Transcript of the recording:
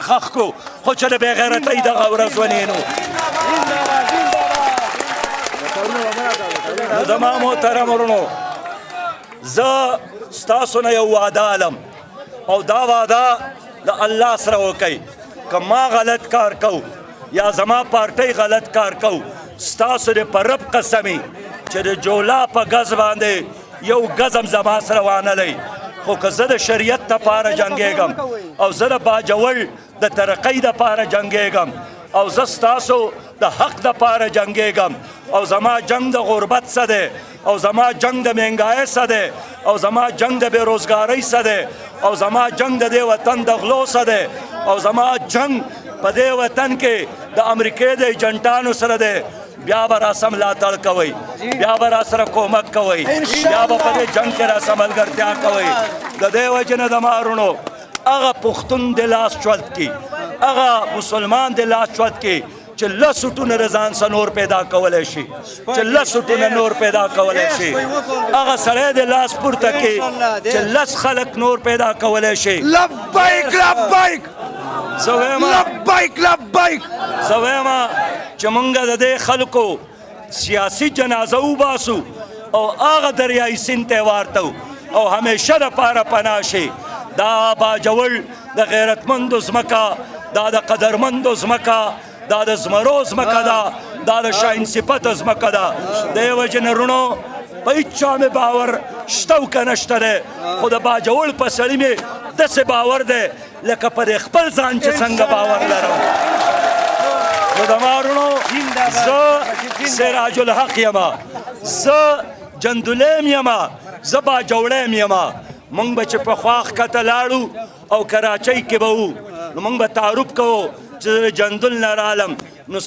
خښ کړو خو چې د بېغیرتۍ دغه ورځ ونینو نو زما محترم ورونو زه ستاسو نه یو وعده علم او دا وعده د الله سره وکئ که ما غلط کار کو یا زما پارټۍ غلط کار کو ستاسو د په رب قسمي چې د جولا په ګز باندې یو ګزم زما سره وانلی خو که زه د شریعت دپاره جنګېږم او زه د باجوړ د ترقۍ دپاره جنګېږم او زه ستاسو د حق دپاره جنګېږم او زما جنګ د غربت څه دی او زما جنګ د مهنګایۍ څه دی او زما جنګ د بېروزګارۍ څه دی او زما جنګ د دې وطن د غلو څه دی او زما جنګ په دې وطن کې د امریکې د ایجنټانو سره دی بیا به راسه ملاتړ کوئ بیا به راسره کومک کوئ بیا به په دې جنګ کې راسه ملګرتیا کوئ د دې وجې نه زما وروڼو هغه پښتون د لاس چوت کې هغه مسلمان د لاس چوت کې چې لس سټونه د ځان څخه نور پیدا کولی شي چې لس سټونه نور پیدا کولی شي هغه سړی د لاس پورته کې چې لس خلک نور پیدا کولی شي لبیک لبیک زه وایم لبیک لبیک زه وایم چې موږ د دې خلکو سیاسي جنازه وباسو او هغه دریایي سیند ته وارتو او همیشه دپاره پناه شي دا باجوړ د غیرتمندو ځمکه دا د قدرمندو ځمکه دا د زمرو ځمکه ده دا د شاهین صفته ځمکه ده دې وجې نه وروڼو په هېچ چا مې باور شته او که نشته دی خو د باجوړ په سړي مې داسې باور دی لکه په دې خپل ځان چې څنګه باور لرم نو زما وروڼو زه سراج الحق یمه زه جندولیم یمه زه باجوړیم یمه موږ به چې پخوا ښکته لاړو او کراچۍ کې به وو نو موږ به تعارف کوو چې زه د جندول نه رالم نو